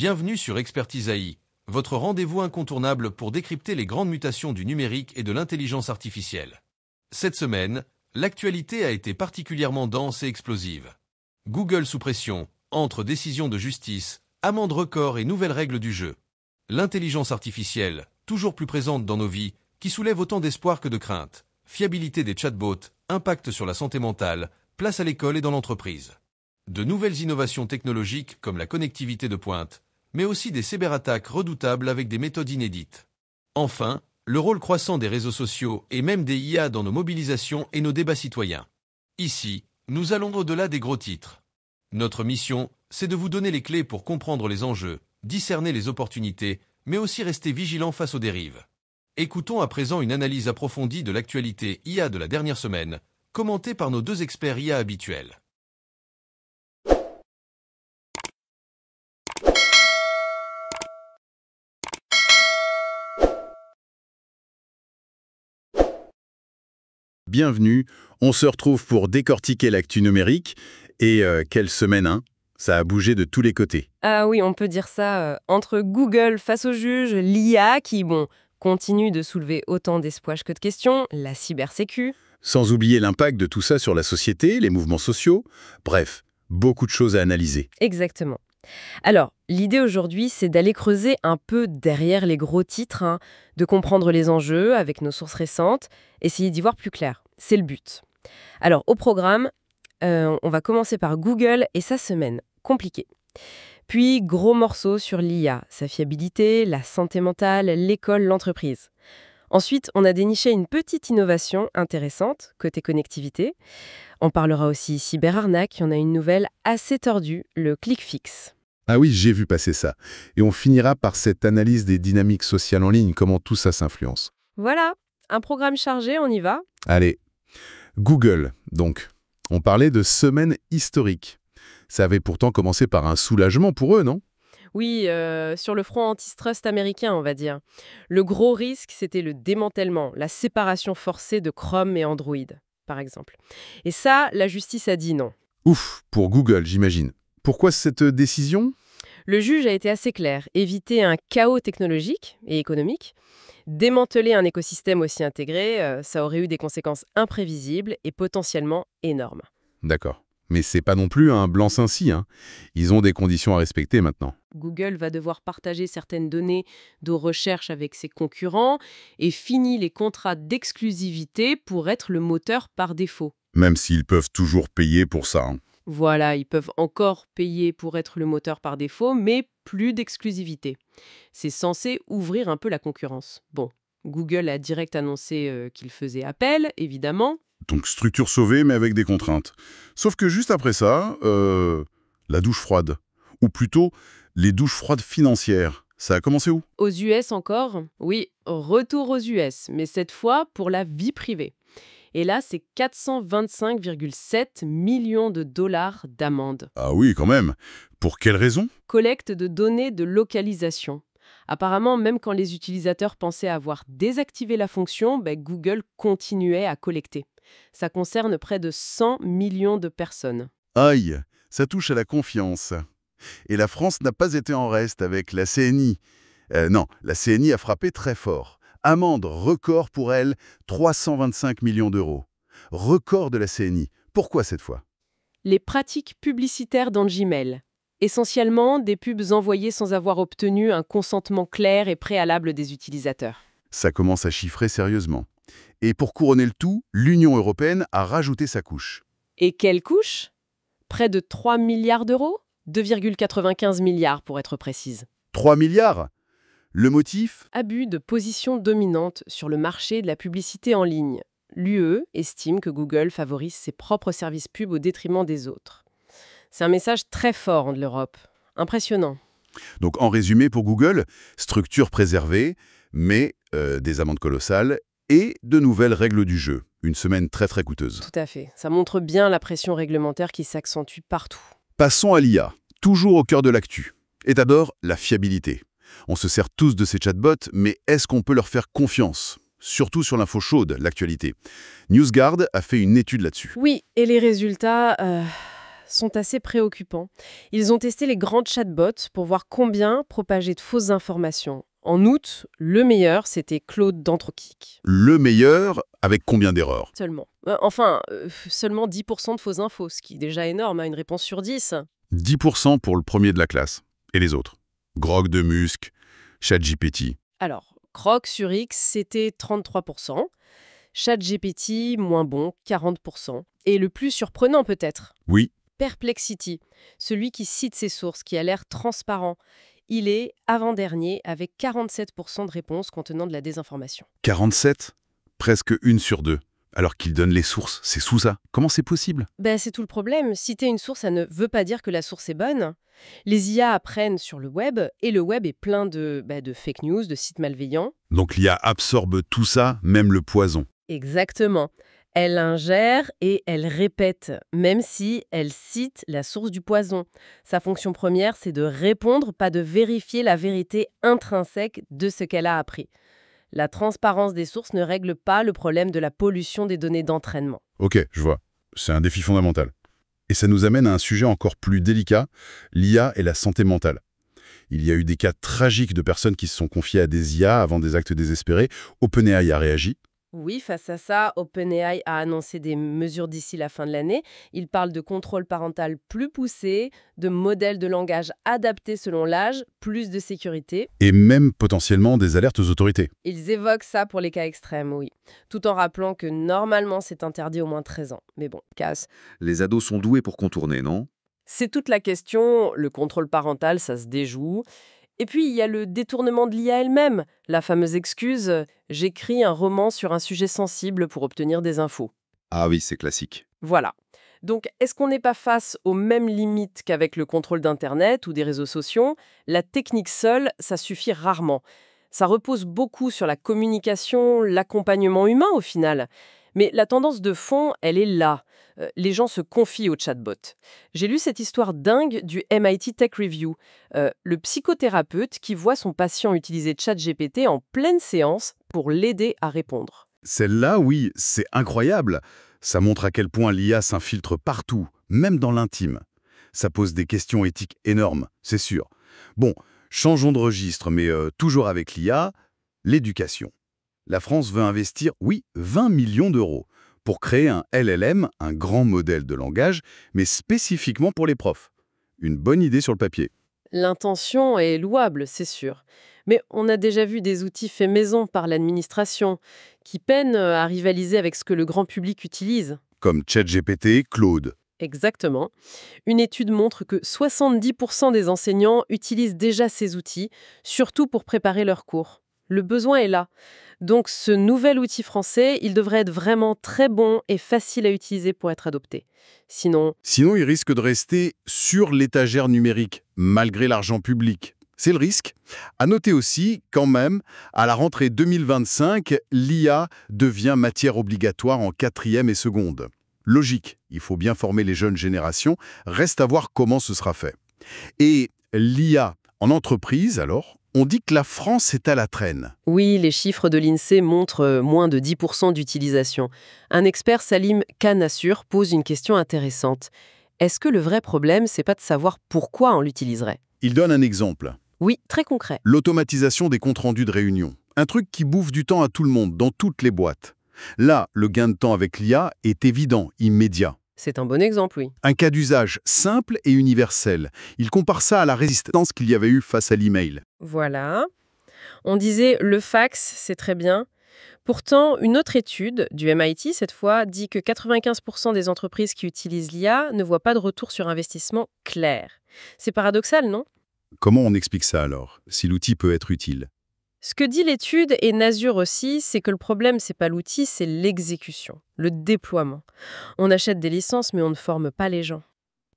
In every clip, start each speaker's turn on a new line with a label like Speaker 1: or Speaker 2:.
Speaker 1: Bienvenue sur Expertise AI, votre rendez-vous incontournable pour décrypter les grandes mutations du numérique et de l'intelligence artificielle. Cette semaine, l'actualité a été particulièrement dense et explosive. Google sous pression, entre décisions de justice, amendes records et nouvelles règles du jeu. L'intelligence artificielle, toujours plus présente dans nos vies, qui soulève autant d'espoir que de crainte. Fiabilité des chatbots, impact sur la santé mentale, place à l'école et dans l'entreprise. De nouvelles innovations technologiques comme la connectivité de pointe, mais aussi des cyberattaques redoutables avec des méthodes inédites. Enfin, le rôle croissant des réseaux sociaux et même des IA dans nos mobilisations et nos débats citoyens. Ici, nous allons au-delà des gros titres. Notre mission, c'est de vous donner les clés pour comprendre les enjeux, discerner les opportunités, mais aussi rester vigilants face aux dérives. Écoutons à présent une analyse approfondie de l'actualité IA de la dernière semaine, commentée par nos deux experts IA habituels.
Speaker 2: Bienvenue, on se retrouve pour décortiquer l'actu numérique. Et quelle semaine, hein? Ça a bougé de tous les côtés.
Speaker 3: Ah oui, on peut dire ça. Entre Google face aux juges, l'IA qui, continue de soulever autant d'espoirs que de questions, la cybersécu.
Speaker 2: Sans oublier l'impact de tout ça sur la société, les mouvements sociaux. Bref, beaucoup de choses à analyser.
Speaker 3: Exactement. Alors, l'idée aujourd'hui, c'est d'aller creuser un peu derrière les gros titres, de comprendre les enjeux avec nos sources récentes, essayer d'y voir plus clair. C'est le but. Alors, au programme, on va commencer par Google et sa semaine. Compliquée. Puis, gros morceau sur l'IA, sa fiabilité, la santé mentale, l'école, l'entreprise. Ensuite, on a déniché une petite innovation intéressante, côté connectivité. On parlera aussi cyberarnaque, il y en a une nouvelle assez tordue, le click fix.
Speaker 4: Ah oui, j'ai vu passer ça. Et on finira par cette analyse des dynamiques sociales en ligne, comment tout ça s'influence.
Speaker 3: Voilà, un programme chargé, on y va.
Speaker 4: Allez, Google, donc. On parlait de semaine historique. Ça avait pourtant commencé par un soulagement pour eux, non?
Speaker 3: Oui, sur le front antitrust américain, on va dire. Le gros risque, c'était le démantèlement, la séparation forcée de Chrome et Android, par exemple. Et ça, la justice a dit non.
Speaker 4: Ouf, pour Google, j'imagine. Pourquoi cette décision?
Speaker 3: Le juge a été assez clair. Éviter un chaos technologique et économique, démanteler un écosystème aussi intégré, ça aurait eu des conséquences imprévisibles et potentiellement énormes.
Speaker 4: D'accord. Mais c'est pas non plus un blanc-seing, hein. Ils ont des conditions à respecter maintenant.
Speaker 3: Google va devoir partager certaines données de recherche avec ses concurrents et finit les contrats d'exclusivité pour être le moteur par défaut.
Speaker 4: Même s'ils peuvent toujours payer pour ça, hein.
Speaker 3: Voilà, ils peuvent encore payer pour être le moteur par défaut, mais plus d'exclusivité. C'est censé ouvrir un peu la concurrence. Bon, Google a direct annoncé qu'il faisait appel, évidemment.
Speaker 4: Donc structure sauvée, mais avec des contraintes. Sauf que juste après ça, la douche froide. Ou plutôt, les douches froides financières. Ça a commencé où?
Speaker 3: Aux US encore? Oui, retour aux US, mais cette fois pour la vie privée. Et là, c'est 425,7 millions de dollars d'amende.
Speaker 4: Ah oui, quand même. Pour quelle raison?
Speaker 3: Collecte de données de localisation. Apparemment, même quand les utilisateurs pensaient avoir désactivé la fonction, Google continuait à collecter. Ça concerne près de 100 millions de personnes.
Speaker 4: Aïe, ça touche à la confiance. Et la France n'a pas été en reste avec la CNI. Non, la CNI a frappé très fort. Amende record pour elle, 325 millions d'euros. Record de la CNI. Pourquoi cette fois?
Speaker 3: Les pratiques publicitaires dans Gmail. Essentiellement, des pubs envoyées sans avoir obtenu un consentement clair et préalable des utilisateurs.
Speaker 4: Ça commence à chiffrer sérieusement. Et pour couronner le tout, l'Union européenne a rajouté sa couche.
Speaker 3: Et quelle couche? Près de 3 milliards d'euros? 2,95 milliards pour être précise.
Speaker 4: 3 milliards? Le motif?
Speaker 3: Abus de position dominante sur le marché de la publicité en ligne. L'UE estime que Google favorise ses propres services pubs au détriment des autres. C'est un message très fort de l'Europe. Impressionnant.
Speaker 4: Donc en résumé pour Google, structure préservée, mais des amendes colossales et de nouvelles règles du jeu. Une semaine très très coûteuse.
Speaker 3: Tout à fait. Ça montre bien la pression réglementaire qui s'accentue partout.
Speaker 4: Passons à l'IA, toujours au cœur de l'actu. Et d'abord, la fiabilité. On se sert tous de ces chatbots, mais est-ce qu'on peut leur faire confiance? Surtout sur l'info chaude, l'actualité. NewsGuard a fait une étude là-dessus.
Speaker 3: Oui, et les résultats sont assez préoccupants. Ils ont testé les grands chatbots pour voir combien propageaient de fausses informations. En août, le meilleur, c'était Claude d'Anthrokick.
Speaker 4: Le meilleur, avec combien d'erreurs?
Speaker 3: Seulement. Seulement 10% de fausses infos, ce qui est déjà énorme, une réponse sur 10.
Speaker 4: 10% pour le premier de la classe. Et les autres? Grog de Musc, ChatGPT.
Speaker 3: Alors, Grok sur X, c'était 33%. ChatGPT, moins bon, 40%. Et le plus surprenant peut-être,
Speaker 4: Oui,
Speaker 3: Perplexity, celui qui cite ses sources, qui a l'air transparent. Il est avant-dernier avec 47% de réponses contenant de la désinformation.
Speaker 4: 47, presque 1 sur 2. Alors qu'il donne les sources, c'est sous ça. Comment c'est possible?
Speaker 3: C'est tout le problème. Citer une source, ça ne veut pas dire que la source est bonne. Les IA apprennent sur le web, et le web est plein de fake news, de sites malveillants.
Speaker 4: Donc l'IA absorbe tout ça, même le poison.
Speaker 3: Exactement. Elle ingère et elle répète, même si elle cite la source du poison. Sa fonction première, c'est de répondre, pas de vérifier la vérité intrinsèque de ce qu'elle a appris. La transparence des sources ne règle pas le problème de la pollution des données d'entraînement.
Speaker 4: Ok, je vois. C'est un défi fondamental. Et ça nous amène à un sujet encore plus délicat, l'IA et la santé mentale. Il y a eu des cas tragiques de personnes qui se sont confiées à des IA avant des actes désespérés. OpenAI a réagi.
Speaker 3: Oui, face à ça, OpenAI a annoncé des mesures d'ici la fin de l'année. Il parle de contrôle parental plus poussé, de modèles de langage adaptés selon l'âge, plus de sécurité.
Speaker 4: Et même potentiellement des alertes aux autorités.
Speaker 3: Ils évoquent ça pour les cas extrêmes, oui. Tout en rappelant que normalement c'est interdit au moins 13 ans. Mais bon, casse.
Speaker 5: Les ados sont doués pour contourner, non?
Speaker 3: C'est toute la question, le contrôle parental, ça se déjoue. Et puis, il y a le détournement de l'IA elle-même, la fameuse excuse « j'écris un roman sur un sujet sensible pour obtenir des infos ».
Speaker 5: Ah oui, c'est classique.
Speaker 3: Voilà. Donc, est-ce qu'on n'est pas face aux mêmes limites qu'avec le contrôle d'Internet ou des réseaux sociaux? La technique seule, ça suffit rarement. Ça repose beaucoup sur la communication, l'accompagnement humain au final. Mais la tendance de fond, elle est là. Les gens se confient au chatbot. J'ai lu cette histoire dingue du MIT Tech Review. Le psychothérapeute qui voit son patient utiliser ChatGPT en pleine séance pour l'aider à répondre.
Speaker 4: Celle-là, oui, c'est incroyable. Ça montre à quel point l'IA s'infiltre partout, même dans l'intime. Ça pose des questions éthiques énormes, c'est sûr. Bon, changeons de registre, mais toujours avec l'IA, l'éducation. La France veut investir, oui, 20 millions d'euros pour créer un LLM, un grand modèle de langage, mais spécifiquement pour les profs. Une bonne idée sur le papier.
Speaker 3: L'intention est louable, c'est sûr. Mais on a déjà vu des outils faits maison par l'administration qui peinent à rivaliser avec ce que le grand public utilise.
Speaker 4: Comme ChatGPT, Claude.
Speaker 3: Exactement. Une étude montre que 70% des enseignants utilisent déjà ces outils, surtout pour préparer leurs cours. Le besoin est là. Donc ce nouvel outil français, il devrait être vraiment très bon et facile à utiliser pour être adopté. Sinon,
Speaker 4: Sinon, il risque de rester sur l'étagère numérique, malgré l'argent public. C'est le risque. À noter aussi, quand même, à la rentrée 2025, l'IA devient matière obligatoire en 4e et seconde. Logique, il faut bien former les jeunes générations, reste à voir comment ce sera fait. Et l'IA en entreprise, alors, on dit que la France est à la traîne.
Speaker 3: oui, les chiffres de l'INSEE montrent moins de 10% d'utilisation. Un expert, Salim Kanassur, pose une question intéressante. Est-ce que le vrai problème, c'est pas de savoir pourquoi on l'utiliserait?
Speaker 4: Il donne un exemple.
Speaker 3: Oui, très concret.
Speaker 4: L'automatisation des comptes rendus de réunion. Un truc qui bouffe du temps à tout le monde, dans toutes les boîtes. Là, le gain de temps avec l'IA est évident, immédiat.
Speaker 3: C'est un bon exemple, oui.
Speaker 4: Un cas d'usage simple et universel. Il compare ça à la résistance qu'il y avait eu face à l'email.
Speaker 3: Voilà. On disait le fax, c'est très bien. Pourtant, une autre étude, du MIT cette fois, dit que 95% des entreprises qui utilisent l'IA ne voient pas de retour sur investissement clair. C'est paradoxal, non?
Speaker 4: Comment on explique ça alors, si l'outil peut être utile?
Speaker 3: Ce que dit l'étude, et Nazur aussi, c'est que le problème, c'est pas l'outil, c'est l'exécution, le déploiement. On achète des licences, mais on ne forme pas les gens.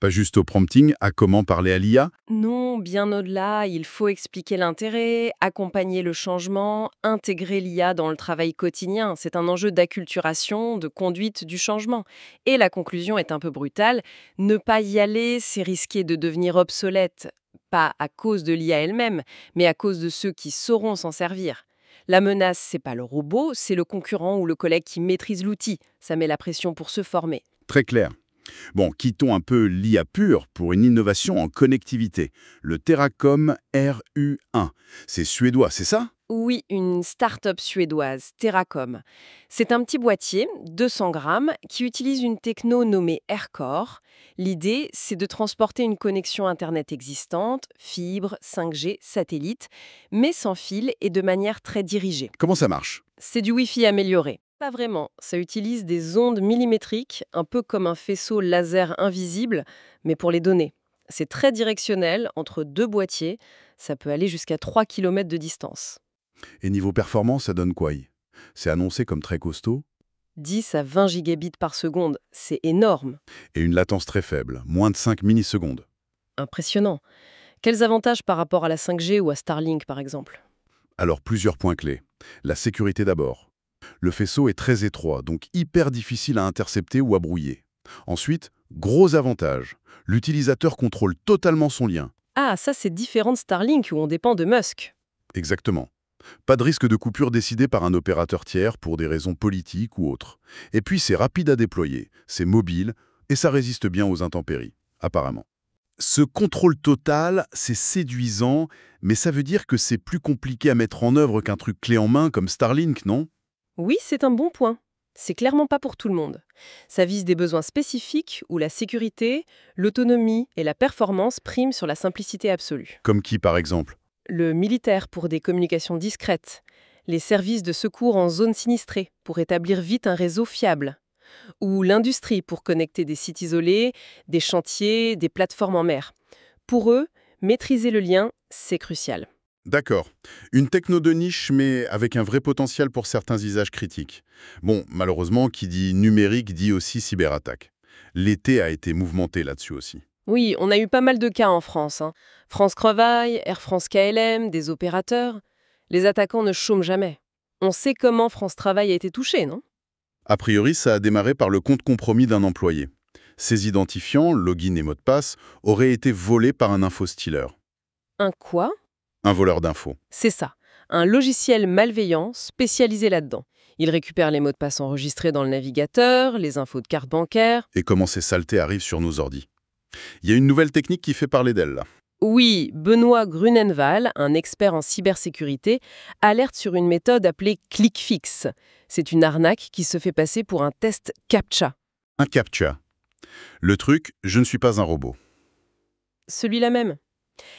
Speaker 4: Pas juste au prompting, à comment parler à l'IA?
Speaker 3: Non, bien au-delà, il faut expliquer l'intérêt, accompagner le changement, intégrer l'IA dans le travail quotidien. C'est un enjeu d'acculturation, de conduite du changement. Et la conclusion est un peu brutale. Ne pas y aller, c'est risquer de devenir obsolète. Pas à cause de l'IA elle-même, mais à cause de ceux qui sauront s'en servir. La menace, c'est pas le robot, c'est le concurrent ou le collègue qui maîtrise l'outil. Ça met la pression pour se former.
Speaker 4: Très clair. Bon, quittons un peu l'IA pure pour une innovation en connectivité. Le Terracom RU1. C'est suédois, c'est ça?
Speaker 3: Oui, une start-up suédoise, Terracom. C'est un petit boîtier, 200 grammes, qui utilise une techno nommée AirCore. L'idée, c'est de transporter une connexion Internet existante, fibre, 5G, satellite, mais sans fil et de manière très dirigée.
Speaker 4: Comment ça marche?
Speaker 3: C'est du Wi-Fi amélioré. Pas vraiment, ça utilise des ondes millimétriques, un peu comme un faisceau laser invisible, mais pour les données. C'est très directionnel, entre deux boîtiers, ça peut aller jusqu'à 3 km de distance.
Speaker 4: Et niveau performance, ça donne quoi? C'est annoncé comme très costaud
Speaker 3: 10 à 20 gigabits par seconde, c'est énorme.
Speaker 4: et une latence très faible, moins de 5 millisecondes.
Speaker 3: Impressionnant. Quels avantages par rapport à la 5G ou à Starlink, par exemple?
Speaker 4: Alors plusieurs points clés. La sécurité d'abord. Le faisceau est très étroit, donc hyper difficile à intercepter ou à brouiller. Ensuite, gros avantage. L'utilisateur contrôle totalement son lien.
Speaker 3: Ah, ça c'est différent de Starlink où on dépend de Musk.
Speaker 4: Exactement. Pas de risque de coupure décidé par un opérateur tiers pour des raisons politiques ou autres. Et puis c'est rapide à déployer, c'est mobile et ça résiste bien aux intempéries, apparemment. Ce contrôle total, c'est séduisant, mais ça veut dire que c'est plus compliqué à mettre en œuvre qu'un truc clé en main comme Starlink, non?
Speaker 3: Oui, c'est un bon point. C'est clairement pas pour tout le monde. Ça vise des besoins spécifiques où la sécurité, l'autonomie et la performance priment sur la simplicité absolue.
Speaker 4: Comme qui, par exemple?
Speaker 3: Le militaire pour des communications discrètes, les services de secours en zone sinistrée pour établir vite un réseau fiable, ou l'industrie pour connecter des sites isolés, des chantiers, des plateformes en mer. Pour eux, maîtriser le lien, c'est crucial.
Speaker 4: D'accord. Une techno de niche, mais avec un vrai potentiel pour certains usages critiques. Bon, malheureusement, qui dit numérique dit aussi cyberattaque. L'été a été mouvementé là-dessus aussi.
Speaker 3: Oui, on a eu pas mal de cas en France. France Crevaille, Air France KLM, des opérateurs. Les attaquants ne chôment jamais. On sait comment France Travail a été touché, non?
Speaker 4: A priori, ça a démarré par le compte compromis d'un employé. Ses identifiants, login et mot de passe, auraient été volés par un infostealer,
Speaker 3: Un quoi?
Speaker 4: un voleur d'infos.
Speaker 3: C'est ça, un logiciel malveillant spécialisé là-dedans. Il récupère les mots de passe enregistrés dans le navigateur, les infos de carte bancaire.
Speaker 4: Et comment ces saletés arrivent sur nos ordis. Il y a une nouvelle technique qui fait parler d'elle, là.
Speaker 3: Oui, Benoît Grunenval, un expert en cybersécurité, alerte sur une méthode appelée ClickFix. C'est une arnaque qui se fait passer pour un test CAPTCHA.
Speaker 4: Un CAPTCHA. Le truc, je ne suis pas un robot.
Speaker 3: Celui-là même.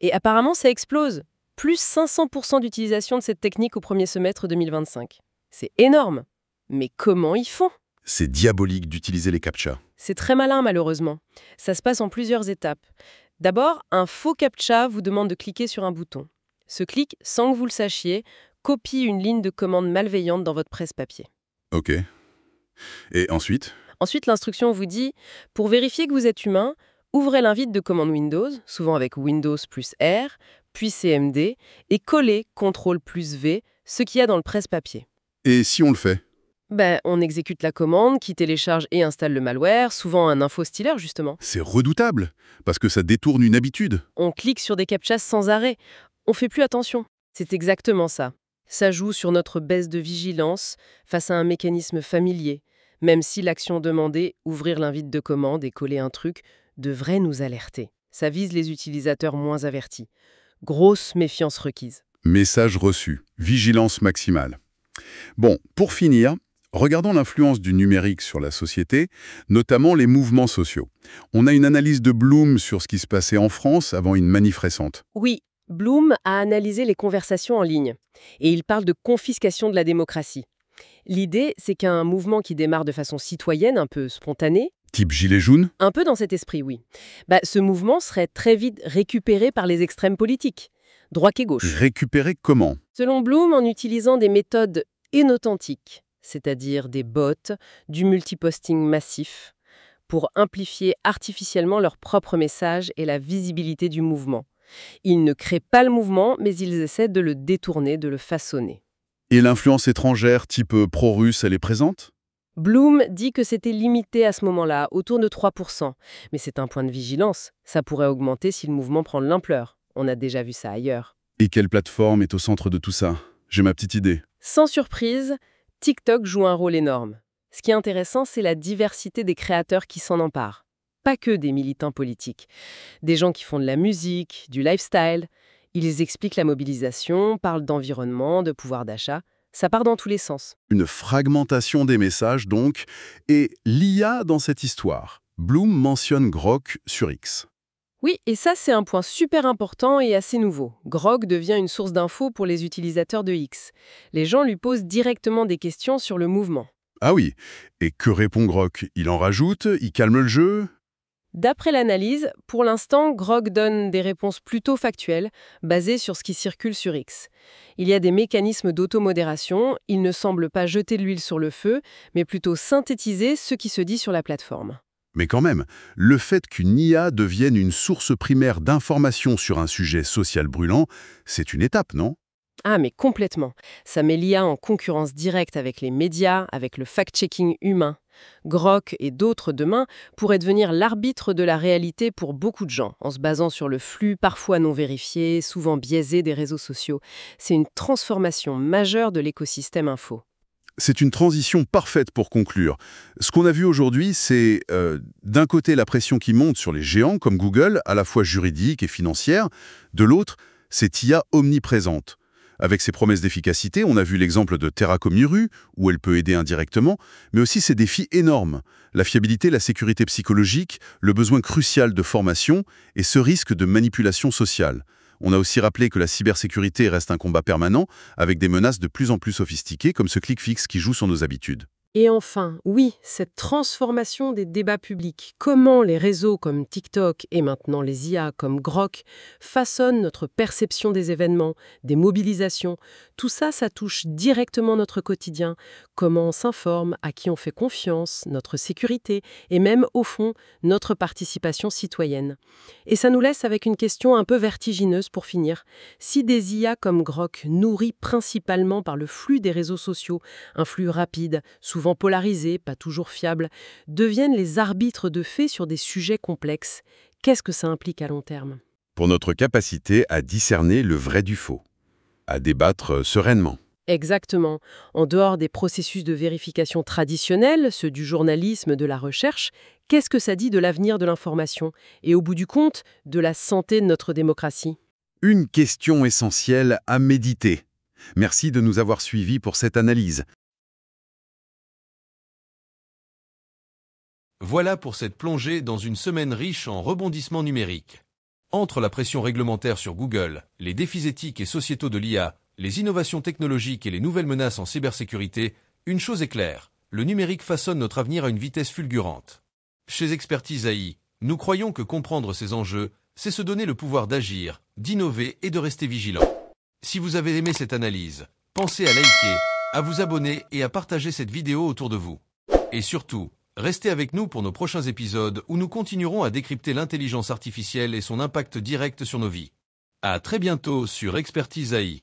Speaker 3: Et apparemment, ça explose. Plus 500% d'utilisation de cette technique au premier semestre 2025. C'est énorme. Mais comment ils font?
Speaker 4: C'est diabolique d'utiliser les CAPTCHA.
Speaker 3: C'est très malin, malheureusement. Ça se passe en plusieurs étapes. D'abord, un faux CAPTCHA vous demande de cliquer sur un bouton. Ce clic, sans que vous le sachiez, copie une ligne de commande malveillante dans votre presse-papier.
Speaker 4: Ok. Et ensuite?
Speaker 3: Ensuite, l'instruction vous dit « Pour vérifier que vous êtes humain, ouvrez l'invite de commande Windows, souvent avec Windows plus R, puis CMD, et collez CTRL plus V, ce qu'il y a dans le presse-papier. »
Speaker 4: Et si on le fait?
Speaker 3: On exécute la commande qui télécharge et installe le malware, souvent un infostealer justement.
Speaker 4: C'est redoutable, parce que ça détourne une habitude.
Speaker 3: On clique sur des captchas sans arrêt. On fait plus attention. C'est exactement ça. Ça joue sur notre baisse de vigilance face à un mécanisme familier, même si l'action demandée, ouvrir l'invite de commande et coller un truc, devrait nous alerter. Ça vise les utilisateurs moins avertis. Grosse méfiance requise.
Speaker 4: Message reçu. Vigilance maximale. Bon, pour finir, regardons l'influence du numérique sur la société, notamment les mouvements sociaux. On a une analyse de Bloom sur ce qui se passait en France avant une manif récente.
Speaker 3: Oui, Bloom a analysé les conversations en ligne. Et il parle de confiscation de la démocratie. L'idée, c'est qu'un mouvement qui démarre de façon citoyenne, un peu spontanée,
Speaker 4: Type gilet jaune?
Speaker 3: un peu dans cet esprit, oui, ce mouvement serait très vite récupéré par les extrêmes politiques, droite et gauche.
Speaker 4: Récupéré comment?
Speaker 3: Selon Bloom, en utilisant des méthodes inauthentiques, c'est-à-dire des bots, du multiposting massif, pour amplifier artificiellement leur propre message et la visibilité du mouvement. Ils ne créent pas le mouvement, mais ils essaient de le détourner, de le façonner.
Speaker 4: Et l'influence étrangère type pro-russe, elle est présente?
Speaker 3: Bloom dit que c'était limité à ce moment-là, autour de 3%. Mais c'est un point de vigilance. Ça pourrait augmenter si le mouvement prend de l'ampleur. On a déjà vu ça ailleurs.
Speaker 4: Et quelle plateforme est au centre de tout ça? J'ai ma petite idée.
Speaker 3: Sans surprise, TikTok joue un rôle énorme. Ce qui est intéressant, c'est la diversité des créateurs qui s'en emparent. pas que des militants politiques. Des gens qui font de la musique, du lifestyle. Ils expliquent la mobilisation, parlent d'environnement, de pouvoir d'achat. Ça part dans tous les sens.
Speaker 4: Une fragmentation des messages, donc, et l'IA dans cette histoire. Bloom mentionne Grok sur X.
Speaker 3: Oui, et ça, c'est un point super important et assez nouveau. Grok devient une source d'infos pour les utilisateurs de X. Les gens lui posent directement des questions sur le mouvement.
Speaker 4: Ah oui, et que répond Grok? Il en rajoute? Il calme le jeu?
Speaker 3: D'après l'analyse, pour l'instant, Grok donne des réponses plutôt factuelles, basées sur ce qui circule sur X. Il y a des mécanismes d'automodération, il ne semble pas jeter de l'huile sur le feu, mais plutôt synthétiser ce qui se dit sur la plateforme.
Speaker 4: Mais quand même, le fait qu'une IA devienne une source primaire d'information sur un sujet social brûlant, c'est une étape, non?
Speaker 3: Ah, mais complètement. Ça met l'IA en concurrence directe avec les médias, avec le fact-checking humain. Grok et d'autres demain pourraient devenir l'arbitre de la réalité pour beaucoup de gens, en se basant sur le flux parfois non vérifié, souvent biaisé des réseaux sociaux. C'est une transformation majeure de l'écosystème info.
Speaker 4: C'est une transition parfaite pour conclure. Ce qu'on a vu aujourd'hui, c'est d'un côté la pression qui monte sur les géants comme Google, à la fois juridique et financière, de l'autre, cette IA omniprésente. Avec ses promesses d'efficacité, on a vu l'exemple de Terra Comuru, où elle peut aider indirectement, mais aussi ses défis énormes. La fiabilité, la sécurité psychologique, le besoin crucial de formation et ce risque de manipulation sociale. On a aussi rappelé que la cybersécurité reste un combat permanent, avec des menaces de plus en plus sophistiquées, comme ce click-fix qui joue sur nos habitudes.
Speaker 3: Et enfin, oui, cette transformation des débats publics, comment les réseaux comme TikTok et maintenant les IA comme Grok façonnent notre perception des événements, des mobilisations, tout ça, ça touche directement notre quotidien, comment on s'informe, à qui on fait confiance, notre sécurité et même, au fond, notre participation citoyenne. Et ça nous laisse avec une question un peu vertigineuse pour finir. Si des IA comme Grok, nourris principalement par le flux des réseaux sociaux, un flux rapide, souvent polarisés, pas toujours fiables, deviennent les arbitres de fait sur des sujets complexes. Qu'est-ce que ça implique à long terme?
Speaker 4: Pour notre capacité à discerner le vrai du faux, à débattre sereinement.
Speaker 3: Exactement. En dehors des processus de vérification traditionnels, ceux du journalisme, de la recherche, qu'est-ce que ça dit de l'avenir de l'information et, au bout du compte, de la santé de notre démocratie?
Speaker 4: Une question essentielle à méditer. Merci de nous avoir suivis pour cette analyse.
Speaker 1: Voilà pour cette plongée dans une semaine riche en rebondissements numériques. Entre la pression réglementaire sur Google, les défis éthiques et sociétaux de l'IA, les innovations technologiques et les nouvelles menaces en cybersécurité, une chose est claire, le numérique façonne notre avenir à une vitesse fulgurante. Chez Expertise AI, nous croyons que comprendre ces enjeux, c'est se donner le pouvoir d'agir, d'innover et de rester vigilant. Si vous avez aimé cette analyse, pensez à liker, à vous abonner et à partager cette vidéo autour de vous. Et surtout, restez avec nous pour nos prochains épisodes où nous continuerons à décrypter l'intelligence artificielle et son impact direct sur nos vies. À très bientôt sur Expertise AI.